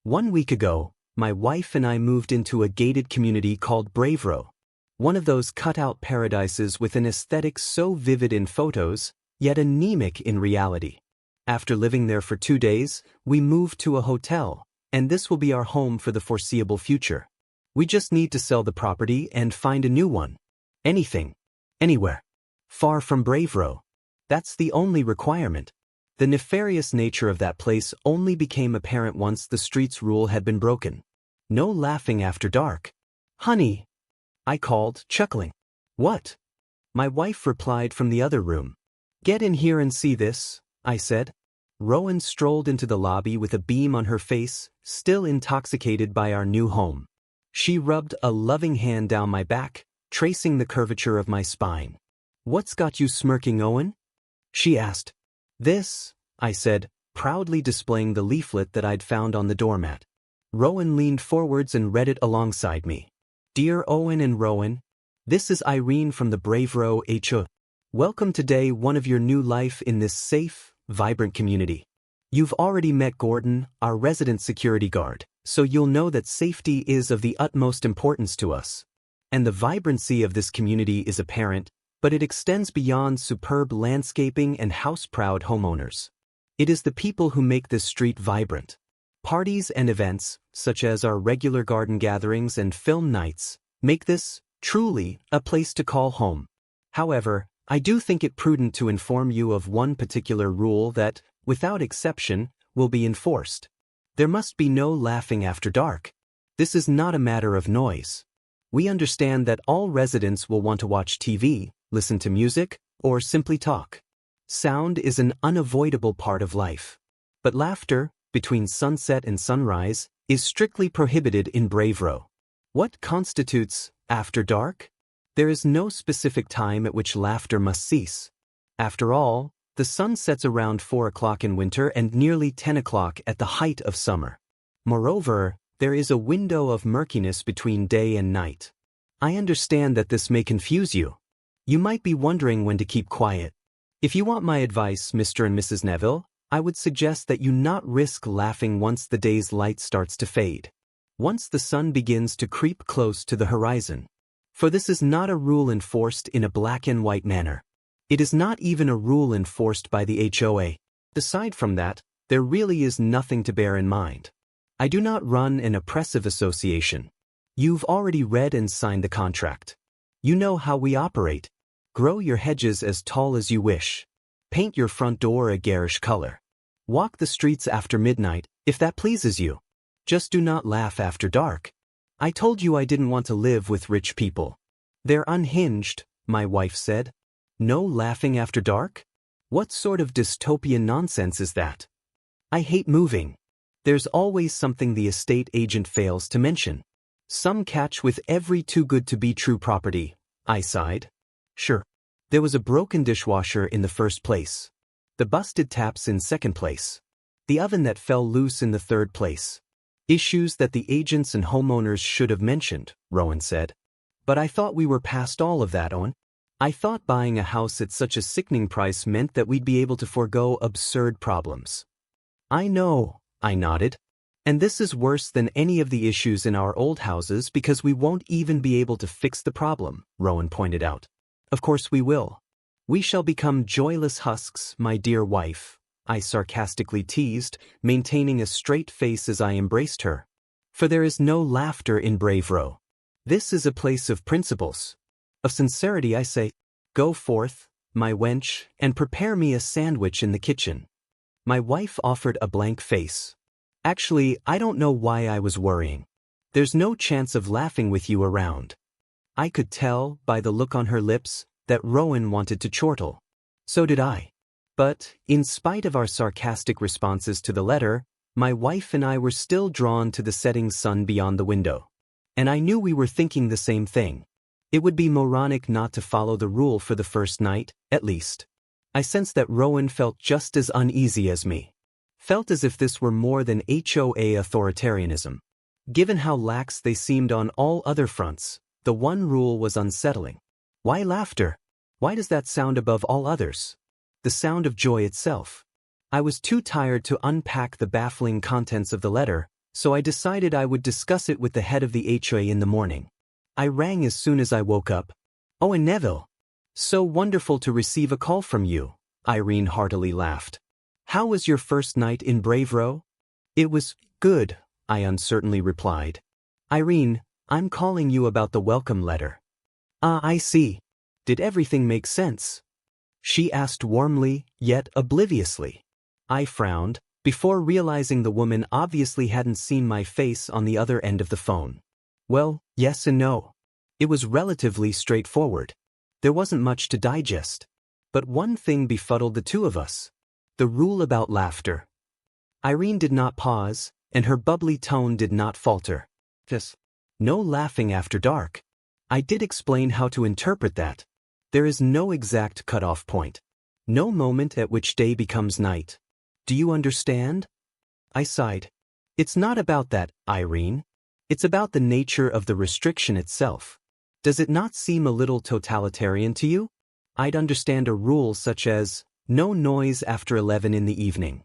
1 week ago, my wife and I moved into a gated community called Bravero. One of those cut-out paradises with an aesthetic so vivid in photos, yet anemic in reality. After living there for 2 days, we moved to a hotel, and this will be our home for the foreseeable future. We just need to sell the property and find a new one. Anything. Anywhere. Far from Bravero. That's the only requirement. The nefarious nature of that place only became apparent once the street's rule had been broken. No laughing after dark. Honey, I called, chuckling. What? My wife replied from the other room. Get in here and see this, I said. Rowan strolled into the lobby with a beam on her face, still intoxicated by our new home. She rubbed a loving hand down my back, tracing the curvature of my spine. What's got you smirking, Owen? She asked. This, I said, proudly displaying the leaflet that I'd found on the doormat. Rowan leaned forwards and read it alongside me. Dear Owen and Rowan, this is Irene from the Bravero HO. Welcome to day 1 of your new life in this safe, vibrant community. You've already met Gordon, our resident security guard, so you'll know that safety is of the utmost importance to us. And the vibrancy of this community is apparent, but it extends beyond superb landscaping and house-proud homeowners. It is the people who make this street vibrant. Parties and events, such as our regular garden gatherings and film nights, make this, truly, a place to call home. However, I do think it prudent to inform you of one particular rule that, without exception, will be enforced. There must be no laughing after dark. This is not a matter of noise. We understand that all residents will want to watch TV, listen to music, or simply talk. Sound is an unavoidable part of life. But laughter, between sunset and sunrise, is strictly prohibited in Bravero. What constitutes after dark? There is no specific time at which laughter must cease. After all, the sun sets around 4 o'clock in winter and nearly 10 o'clock at the height of summer. Moreover, there is a window of murkiness between day and night. I understand that this may confuse you. You might be wondering when to keep quiet. If you want my advice, Mr. and Mrs. Neville, I would suggest that you not risk laughing once the day's light starts to fade. Once the sun begins to creep close to the horizon. For this is not a rule enforced in a black and white manner. It is not even a rule enforced by the HOA. Aside from that, there really is nothing to bear in mind. I do not run an oppressive association. You've already read and signed the contract. You know how we operate. Grow your hedges as tall as you wish. Paint your front door a garish color. Walk the streets after midnight, if that pleases you. Just do not laugh after dark. I told you I didn't want to live with rich people. They're unhinged, my wife said. No laughing after dark? What sort of dystopian nonsense is that? I hate moving. There's always something the estate agent fails to mention. Some catch with every too-good-to-be-true property, I sighed. Sure. There was a broken dishwasher in the first place. The busted taps in second place. The oven that fell loose in the third place. Issues that the agents and homeowners should have mentioned, Rowan said. But I thought we were past all of that, Owen. I thought buying a house at such a sickening price meant that we'd be able to forego absurd problems. I know, I nodded. And this is worse than any of the issues in our old houses because we won't even be able to fix the problem, Rowan pointed out. Of course we will. We shall become joyless husks, my dear wife, I sarcastically teased, maintaining a straight face as I embraced her. For there is no laughter in Bravero. This is a place of principles. Of sincerity I say, go forth, my wench, and prepare me a sandwich in the kitchen. My wife offered a blank face. Actually, I don't know why I was worrying. There's no chance of laughing with you around. I could tell, by the look on her lips, that Rowan wanted to chortle. So did I. But, in spite of our sarcastic responses to the letter, my wife and I were still drawn to the setting sun beyond the window. And I knew we were thinking the same thing. It would be moronic not to follow the rule for the first night, at least. I sensed that Rowan felt just as uneasy as me. Felt as if this were more than HOA authoritarianism. Given how lax they seemed on all other fronts, the one rule was unsettling. Why laughter? Why does that sound above all others? The sound of joy itself. I was too tired to unpack the baffling contents of the letter, so I decided I would discuss it with the head of the HOA in the morning. I rang as soon as I woke up. "Oh, and Neville. So wonderful to receive a call from you," Irene heartily laughed. "How was your first night in Brave Row?" "It was good," I uncertainly replied. "Irene, I'm calling you about the welcome letter." "Ah, I see. Did everything make sense?" she asked warmly, yet obliviously. I frowned, before realizing the woman obviously hadn't seen my face on the other end of the phone. Well, yes and no. It was relatively straightforward. There wasn't much to digest. But one thing befuddled the two of us. The rule about laughter. Irene did not pause, and her bubbly tone did not falter. Just, no laughing after dark. I did explain how to interpret that. There is no exact cutoff point. No moment at which day becomes night. Do you understand? I sighed. It's not about that, Irene. It's about the nature of the restriction itself. Does it not seem a little totalitarian to you? I'd understand a rule such as, no noise after 11 in the evening.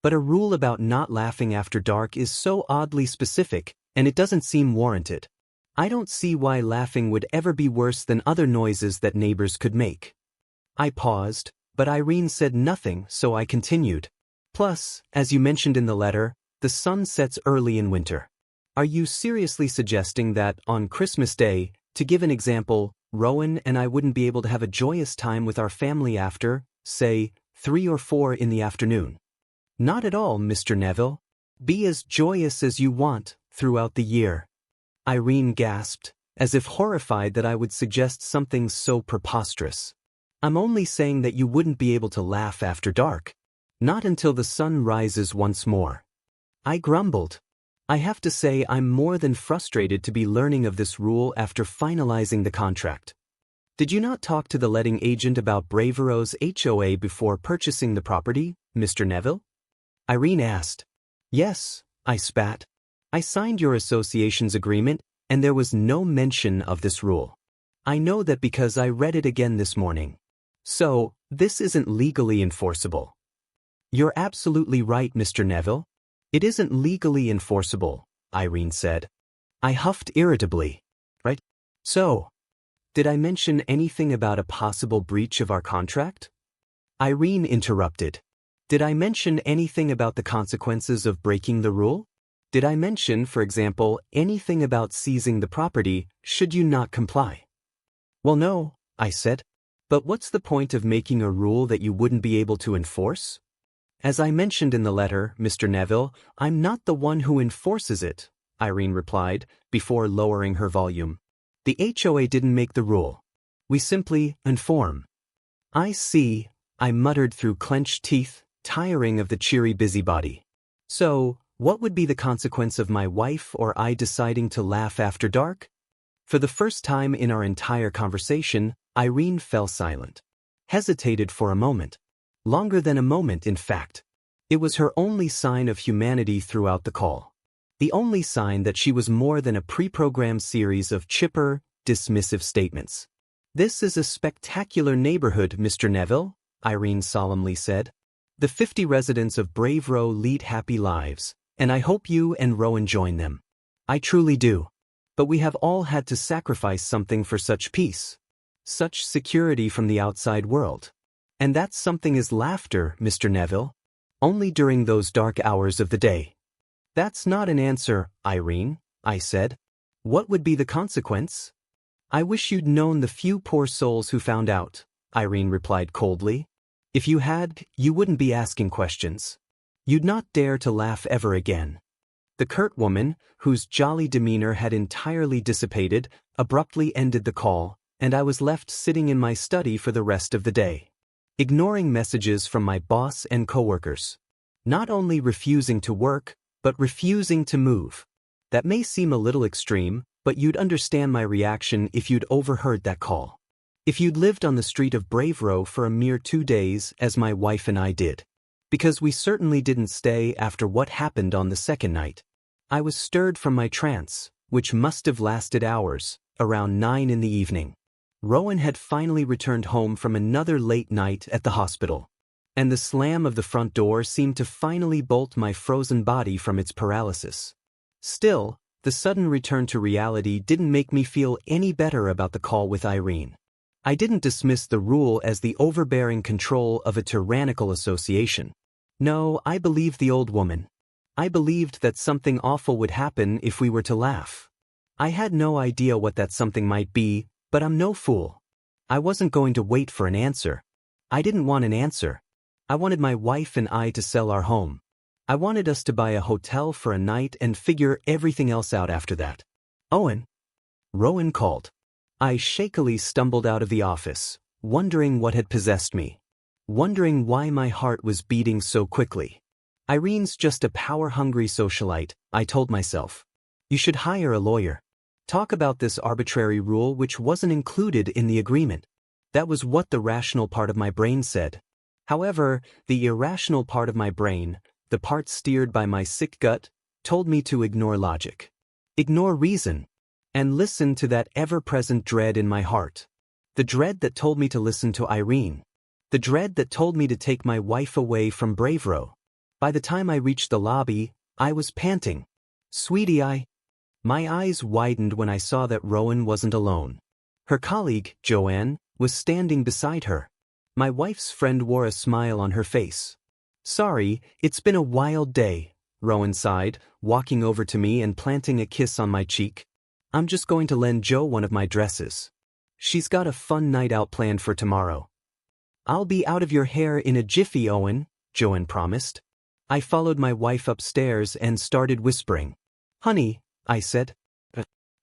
But a rule about not laughing after dark is so oddly specific, and it doesn't seem warranted. I don't see why laughing would ever be worse than other noises that neighbors could make. I paused, but Irene said nothing, so I continued. Plus, as you mentioned in the letter, the sun sets early in winter. Are you seriously suggesting that, on Christmas Day, to give an example, Rowan and I wouldn't be able to have a joyous time with our family after, say, 3 or 4 in the afternoon? Not at all, Mr. Neville. Be as joyous as you want throughout the year. Irene gasped, as if horrified that I would suggest something so preposterous. I'm only saying that you wouldn't be able to laugh after dark. Not until the sun rises once more. I grumbled. I have to say I'm more than frustrated to be learning of this rule after finalizing the contract. Did you not talk to the letting agent about Braverow's HOA before purchasing the property, Mr. Neville? Irene asked. Yes, I spat. I signed your association's agreement, and there was no mention of this rule. I know that because I read it again this morning. So, this isn't legally enforceable. You're absolutely right, Mr. Neville. It isn't legally enforceable, Irene said. I huffed irritably. Right? So, did I mention anything about a possible breach of our contract? Irene interrupted. Did I mention anything about the consequences of breaking the rule? Did I mention, for example, anything about seizing the property should you not comply? Well, no, I said. But what's the point of making a rule that you wouldn't be able to enforce? As I mentioned in the letter, Mr. Neville, I'm not the one who enforces it, Irene replied, before lowering her volume. The HOA didn't make the rule. We simply inform. I see, I muttered through clenched teeth, tiring of the cheery busybody. So, what would be the consequence of my wife or I deciding to laugh after dark? For the first time in our entire conversation, Irene fell silent. Hesitated for a moment. Longer than a moment, in fact. It was her only sign of humanity throughout the call. The only sign that she was more than a pre-programmed series of chipper, dismissive statements. This is a spectacular neighborhood, Mr. Neville, Irene solemnly said. The 50 residents of Brave Row lead happy lives, and I hope you and Rowan join them. I truly do. But we have all had to sacrifice something for such peace. Such security from the outside world. And that something is laughter, Mr. Neville. Only during those dark hours of the day. That's not an answer, Irene, I said. What would be the consequence? I wish you'd known the few poor souls who found out, Irene replied coldly. If you had, you wouldn't be asking questions. You'd not dare to laugh ever again. The curt woman, whose jolly demeanor had entirely dissipated, abruptly ended the call, and I was left sitting in my study for the rest of the day. Ignoring messages from my boss and coworkers. Not only refusing to work, but refusing to move. That may seem a little extreme, but you'd understand my reaction if you'd overheard that call. If you'd lived on the street of Brave Row for a mere 2 days, as my wife and I did. Because we certainly didn't stay after what happened on the second night. I was stirred from my trance, which must have lasted hours, around 9 in the evening. Rowan had finally returned home from another late night at the hospital. And the slam of the front door seemed to finally bolt my frozen body from its paralysis. Still, the sudden return to reality didn't make me feel any better about the call with Irene. I didn't dismiss the rule as the overbearing control of a tyrannical association. No, I believed the old woman. I believed that something awful would happen if we were to laugh. I had no idea what that something might be, but I'm no fool. I wasn't going to wait for an answer. I didn't want an answer. I wanted my wife and I to sell our home. I wanted us to buy a hotel for a night and figure everything else out after that. Owen. Rowan called. I shakily stumbled out of the office, wondering what had possessed me. Wondering why my heart was beating so quickly. Irene's just a power-hungry socialite, I told myself. You should hire a lawyer. Talk about this arbitrary rule which wasn't included in the agreement. That was what the rational part of my brain said. However, the irrational part of my brain, the part steered by my sick gut, told me to ignore logic. Ignore reason. And listen to that ever-present dread in my heart. The dread that told me to listen to Irene. The dread that told me to take my wife away from Bravero. By the time I reached the lobby, I was panting. Sweetie, My eyes widened when I saw that Rowan wasn't alone. Her colleague, Joanne, was standing beside her. My wife's friend wore a smile on her face. Sorry, it's been a wild day, Rowan sighed, walking over to me and planting a kiss on my cheek. I'm just going to lend Jo one of my dresses. She's got a fun night out planned for tomorrow. I'll be out of your hair in a jiffy, Owen, Joanne promised. I followed my wife upstairs and started whispering. Honey, I said.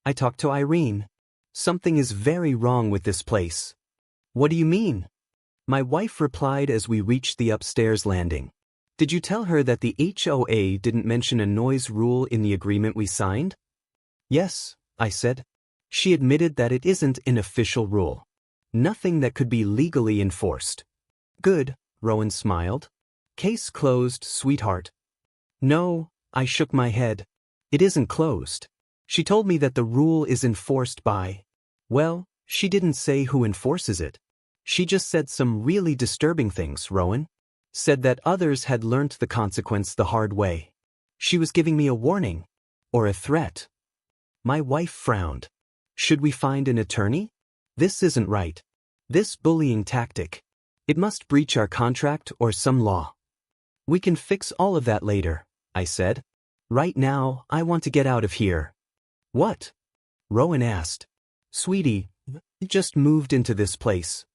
I talked to Irene. Something is very wrong with this place. What do you mean? My wife replied as we reached the upstairs landing. Did you tell her that the HOA didn't mention a noise rule in the agreement we signed? Yes, I said. She admitted that it isn't an official rule. Nothing that could be legally enforced. Good, Rowan smiled. Case closed, sweetheart. No, I shook my head. It isn't closed. She told me that the rule is enforced by... Well, she didn't say who enforces it. She just said some really disturbing things, Rowan. Said that others had learnt the consequence the hard way. She was giving me a warning. Or a threat. My wife frowned. Should we find an attorney? This isn't right. This bullying tactic. It must breach our contract or some law. We can fix all of that later, I said. Right now, I want to get out of here. What? Rowan asked. Sweetie, I just moved into this place.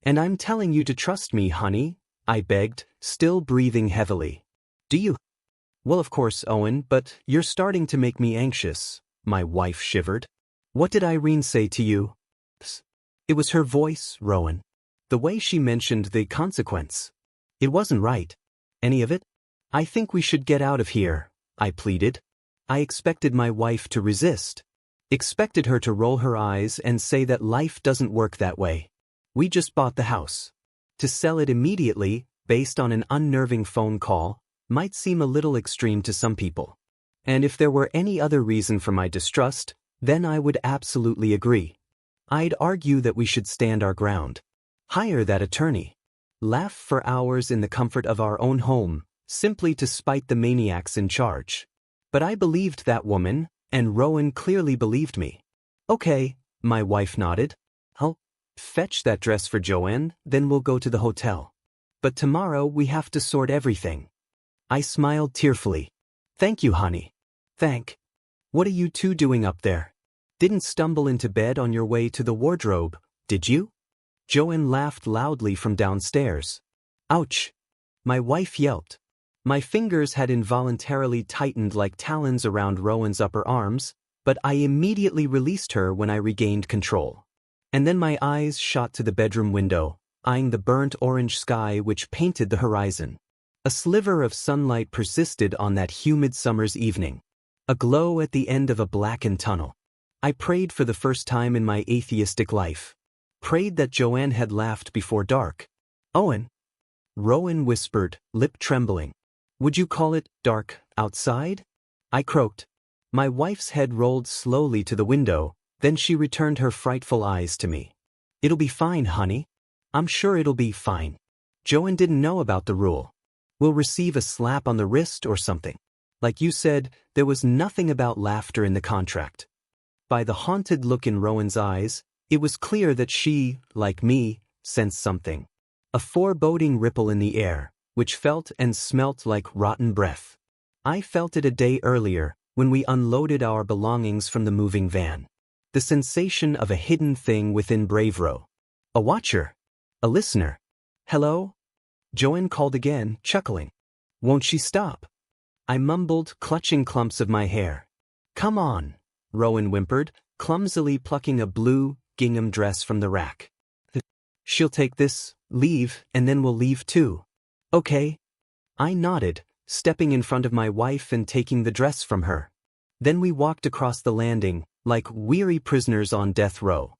And I'm telling you to trust me, honey, I begged, still breathing heavily. Do you? Well, of course, Owen, but you're starting to make me anxious, my wife shivered. What did Irene say to you? It was her voice, Rowan. The way she mentioned the consequence. It wasn't right. Any of it? I think we should get out of here, I pleaded. I expected my wife to resist. Expected her to roll her eyes and say that life doesn't work that way. We just bought the house. To sell it immediately, based on an unnerving phone call, might seem a little extreme to some people. And if there were any other reason for my distrust, then I would absolutely agree. I'd argue that we should stand our ground. Hire that attorney. Laugh for hours in the comfort of our own home, simply to spite the maniacs in charge. But I believed that woman, and Rowan clearly believed me. Okay, my wife nodded. I'll fetch that dress for Joanne, then we'll go to the hotel. But tomorrow we have to sort everything. I smiled tearfully. Thank you, honey. Thank. What are you two doing up there? Didn't stumble into bed on your way to the wardrobe, did you? Joanne laughed loudly from downstairs. Ouch! My wife yelped. My fingers had involuntarily tightened like talons around Rowan's upper arms, but I immediately released her when I regained control. And then my eyes shot to the bedroom window, eyeing the burnt orange sky which painted the horizon. A sliver of sunlight persisted on that humid summer's evening. A glow at the end of a blackened tunnel. I prayed for the first time in my atheistic life. Prayed that Joanne had laughed before dark. Owen? Rowan whispered, lip trembling. Would you call it dark outside? I croaked. My wife's head rolled slowly to the window, then she returned her frightful eyes to me. It'll be fine, honey. I'm sure it'll be fine. Joanne didn't know about the rule. We'll receive a slap on the wrist or something. Like you said, there was nothing about laughter in the contract. By the haunted look in Rowan's eyes, it was clear that she, like me, sensed something. A foreboding ripple in the air, which felt and smelt like rotten breath. I felt it a day earlier, when we unloaded our belongings from the moving van. The sensation of a hidden thing within Bravero. A watcher. A listener. Hello? Joanne called again, chuckling. Won't she stop? I mumbled, clutching clumps of my hair. Come on, Rowan whimpered, clumsily plucking a blue gingham dress from the rack. She'll take this, leave, and then we'll leave too. Okay. I nodded, stepping in front of my wife and taking the dress from her. Then we walked across the landing, like weary prisoners on death row.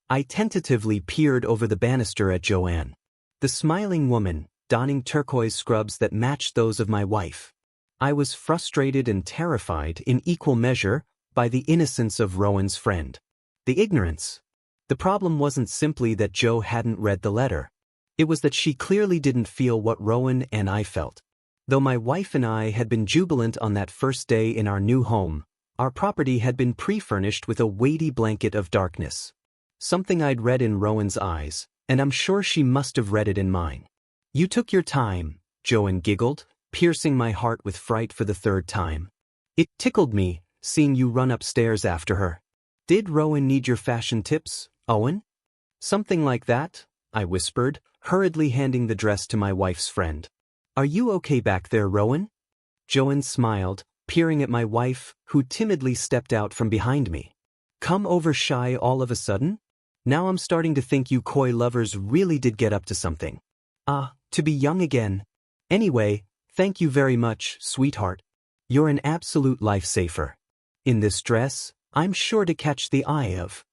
I tentatively peered over the banister at Joanne. The smiling woman, donning turquoise scrubs that matched those of my wife. I was frustrated and terrified in equal measure by the innocence of Rowan's friend. The ignorance. The problem wasn't simply that Jo hadn't read the letter. It was that she clearly didn't feel what Rowan and I felt. Though my wife and I had been jubilant on that first day in our new home, our property had been pre-furnished with a weighty blanket of darkness. Something I'd read in Rowan's eyes, and I'm sure she must have read it in mine. You took your time, Joanne giggled, piercing my heart with fright for the third time. It tickled me, seeing you run upstairs after her. Did Rowan need your fashion tips, Owen? Something like that, I whispered, hurriedly handing the dress to my wife's friend. Are you okay back there, Rowan? Joanne smiled, peering at my wife, who timidly stepped out from behind me. Come over shy all of a sudden? Now I'm starting to think you coy lovers really did get up to something. To be young again. Anyway, thank you very much, sweetheart. You're an absolute lifesaver. In this dress, I'm sure to catch the eye of.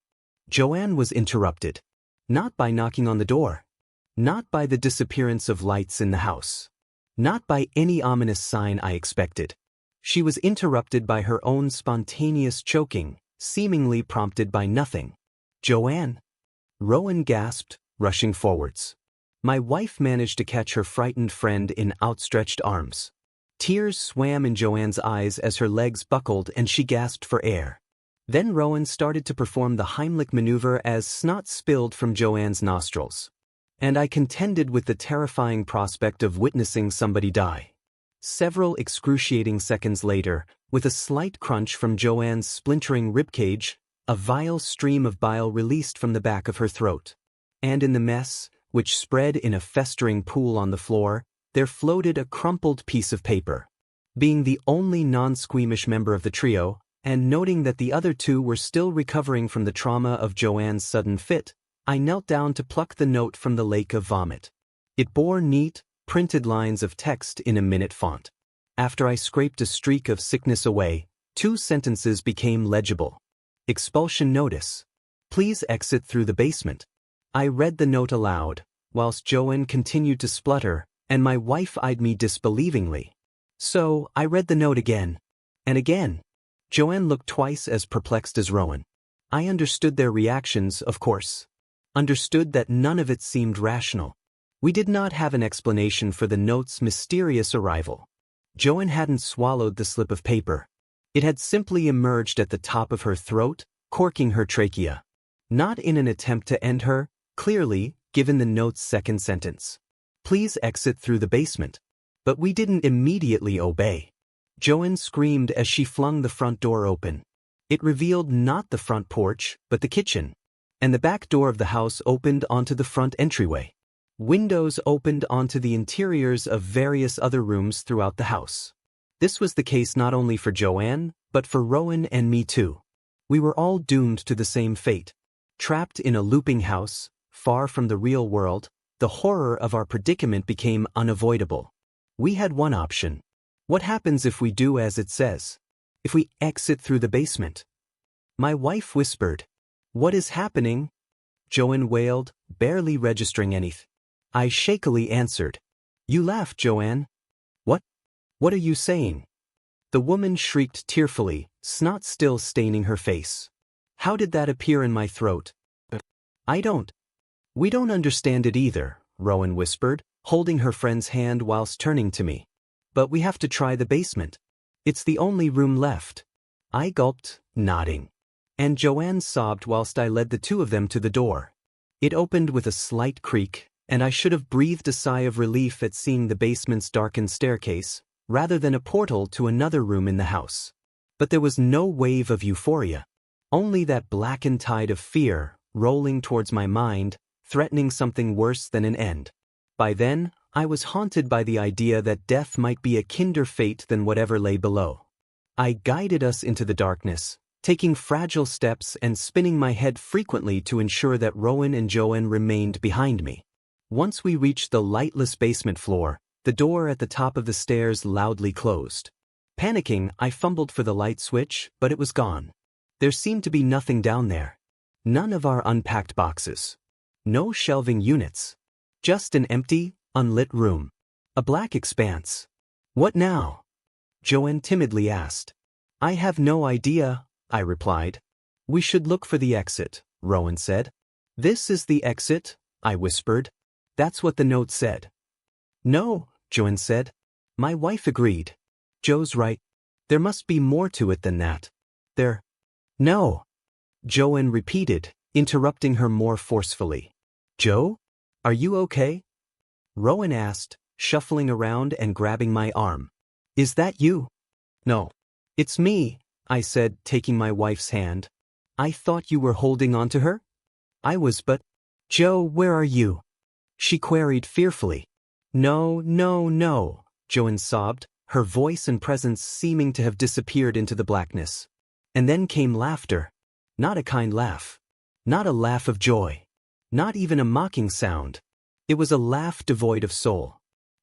Joanne was interrupted. Not by knocking on the door. Not by the disappearance of lights in the house. Not by any ominous sign I expected. She was interrupted by her own spontaneous choking, seemingly prompted by nothing. Joanne? Rowan gasped, rushing forwards. My wife managed to catch her frightened friend in outstretched arms. Tears swam in Joanne's eyes as her legs buckled and she gasped for air. Then Rowan started to perform the Heimlich maneuver as snot spilled from Joanne's nostrils. And I contended with the terrifying prospect of witnessing somebody die. Several excruciating seconds later, with a slight crunch from Joanne's splintering ribcage, a vile stream of bile released from the back of her throat. And in the mess, which spread in a festering pool on the floor, there floated a crumpled piece of paper. Being the only non-squeamish member of the trio, and noting that the other two were still recovering from the trauma of Joanne's sudden fit, I knelt down to pluck the note from the lake of vomit. It bore neat, printed lines of text in a minute font. After I scraped a streak of sickness away, 2 sentences became legible. Expulsion notice. Please exit through the basement. I read the note aloud, whilst Joanne continued to splutter, and my wife eyed me disbelievingly. So, I read the note again. And again. Joanne looked twice as perplexed as Rowan. I understood their reactions, of course. Understood that none of it seemed rational. We did not have an explanation for the note's mysterious arrival. Joanne hadn't swallowed the slip of paper. It had simply emerged at the top of her throat, corking her trachea. Not in an attempt to end her, clearly, given the note's second sentence. Please exit through the basement. But we didn't immediately obey. Joanne screamed as she flung the front door open. It revealed not the front porch, but the kitchen. And the back door of the house opened onto the front entryway. Windows opened onto the interiors of various other rooms throughout the house. This was the case not only for Joanne, but for Rowan and me too. We were all doomed to the same fate. Trapped in a looping house, far from the real world, the horror of our predicament became unavoidable. We had one option. What happens if we do as it says? If we exit through the basement? My wife whispered. What is happening? Joanne wailed, barely registering anything. I shakily answered. You laughed, Joanne. What? What are you saying? The woman shrieked tearfully, snot still staining her face. How did that appear in my throat? I don't. We don't understand it either, Rowan whispered, holding her friend's hand whilst turning to me. But we have to try the basement. It's the only room left. I gulped, nodding. And Joanne sobbed whilst I led the two of them to the door. It opened with a slight creak, and I should have breathed a sigh of relief at seeing the basement's darkened staircase, rather than a portal to another room in the house. But there was no wave of euphoria. Only that blackened tide of fear, rolling towards my mind, threatening something worse than an end. By then, I was haunted by the idea that death might be a kinder fate than whatever lay below. I guided us into the darkness, taking fragile steps and spinning my head frequently to ensure that Rowan and Joanne remained behind me. Once we reached the lightless basement floor, the door at the top of the stairs loudly closed. Panicking, I fumbled for the light switch, but it was gone. There seemed to be nothing down there. None of our unpacked boxes. No shelving units. Just an empty, unlit room. A black expanse. What now? Joanne timidly asked. I have no idea, I replied. We should look for the exit, Rowan said. This is the exit, I whispered. That's what the note said. No, Joanne said. My wife agreed. Joe's right. There must be more to it than that. No, Joanne repeated, interrupting her more forcefully. Joe? Are you okay? Rowan asked, shuffling around and grabbing my arm. Is that you? No. It's me, I said, taking my wife's hand. I thought you were holding on to her? I was, but... Joe, where are you? She queried fearfully. No, Joanne sobbed, her voice and presence seeming to have disappeared into the blackness. And then came laughter. Not a kind laugh. Not a laugh of joy. Not even a mocking sound. It was a laugh devoid of soul.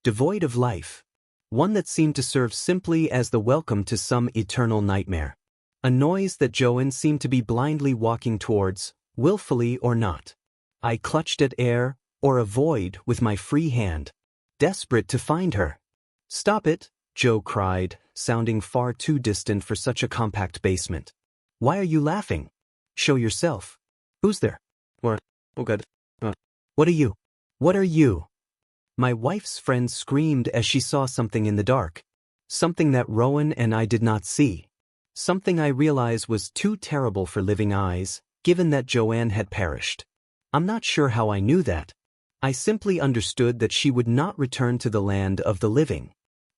Devoid of life. One that seemed to serve simply as the welcome to some eternal nightmare. A noise that Joanne seemed to be blindly walking towards, willfully or not. I clutched at air, or a void, with my free hand. Desperate to find her. Stop it, Joe cried, sounding far too distant for such a compact basement. Why are you laughing? Show yourself. Who's there? What? Oh God. What are you? What are you? My wife's friend screamed as she saw something in the dark. Something that Rowan and I did not see. Something I realized was too terrible for living eyes, given that Joanne had perished. I'm not sure how I knew that. I simply understood that she would not return to the land of the living.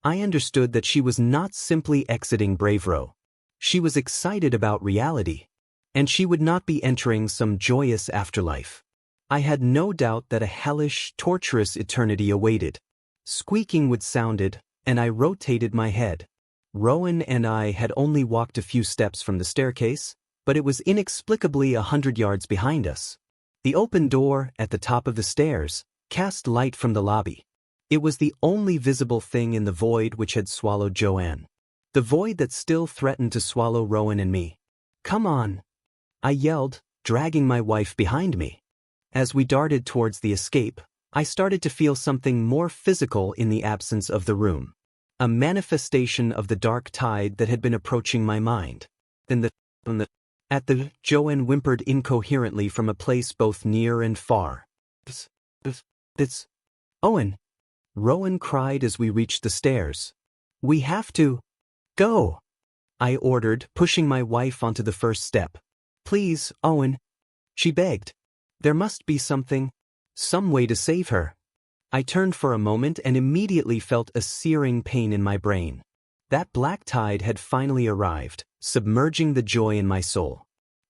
I understood that she was not simply exiting Bravero. She was excited about reality. And she would not be entering some joyous afterlife. I had no doubt that a hellish, torturous eternity awaited. Squeaking would sounded, and I rotated my head. Rowan and I had only walked a few steps from the staircase, but it was inexplicably 100 yards behind us. The open door, at the top of the stairs, cast light from the lobby. It was the only visible thing in the void which had swallowed Joanne. The void that still threatened to swallow Rowan and me. Come on! I yelled, dragging my wife behind me. As we darted towards the escape, I started to feel something more physical in the absence of the room. A manifestation of the dark tide that had been approaching my mind. Joanne whimpered incoherently from a place both near and far. It's Owen! Rowan cried as we reached the stairs. We have to go! I ordered, pushing my wife onto the first step. Please, Owen, she begged. There must be some way to save her. I turned for a moment and immediately felt a searing pain in my brain. That black tide had finally arrived, submerging the joy in my soul.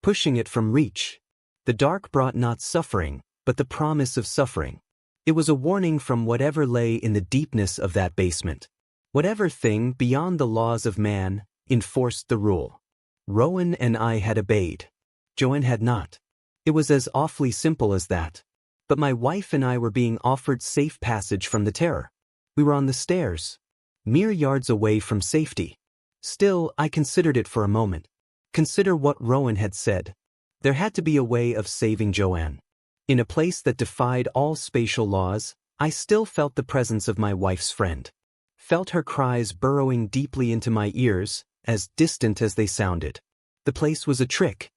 Pushing it from reach. The dark brought not suffering, but the promise of suffering. It was a warning from whatever lay in the deepness of that basement. Whatever thing, beyond the laws of man, enforced the rule. Rowan and I had obeyed. Joanne had not. It was as awfully simple as that. But my wife and I were being offered safe passage from the terror. We were on the stairs, mere yards away from safety. Still, I considered it for a moment. Consider what Rowan had said. There had to be a way of saving Joanne. In a place that defied all spatial laws, I still felt the presence of my wife's friend. Felt her cries burrowing deeply into my ears, as distant as they sounded. The place was a trick.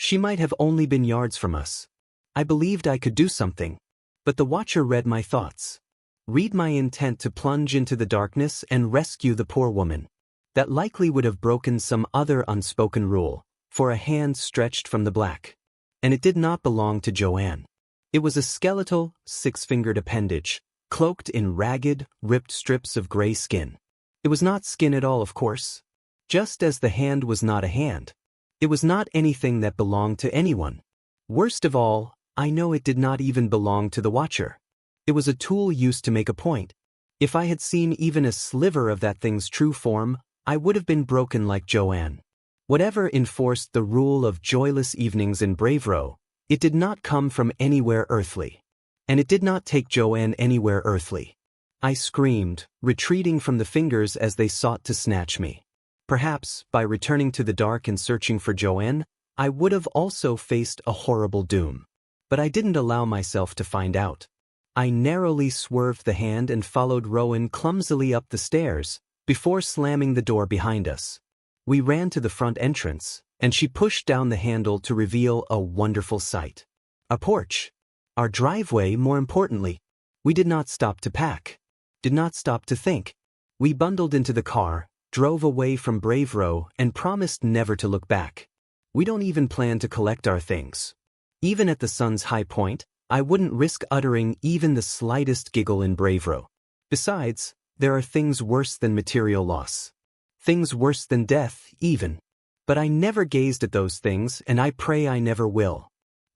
She might have only been yards from us. I believed I could do something. But the Watcher read my thoughts. Read my intent to plunge into the darkness and rescue the poor woman. that likely would have broken some other unspoken rule, for a hand stretched from the black. And it did not belong to Joanne. It was a skeletal, six-fingered appendage, cloaked in ragged, ripped strips of gray skin. It was not skin at all, of course. Just as the hand was not a hand. It was not anything that belonged to anyone. Worst of all, I know it did not even belong to the watcher. It was a tool used to make a point. If I had seen even a sliver of that thing's true form, I would have been broken like Joanne. Whatever enforced the rule of joyless evenings in Bravero, it did not come from anywhere earthly. And it did not take Joanne anywhere earthly. I screamed, retreating from the fingers as they sought to snatch me. Perhaps, by returning to the dark and searching for Joanne, I would have also faced a horrible doom. But I didn't allow myself to find out. I narrowly swerved the hand and followed Rowan clumsily up the stairs, before slamming the door behind us. We ran to the front entrance, and she pushed down the handle to reveal a wonderful sight. A porch. Our driveway, more importantly. We did not stop to pack. Did not stop to think. We bundled into the car, drove away from Bravero, and promised never to look back. We don't even plan to collect our things. Even at the sun's high point, I wouldn't risk uttering even the slightest giggle in Bravero. Besides, there are things worse than material loss. Things worse than death, even. But I never gazed at those things, and I pray I never will.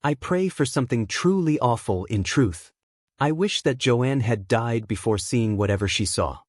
I pray for something truly awful in truth. I wish that Joanne had died before seeing whatever she saw.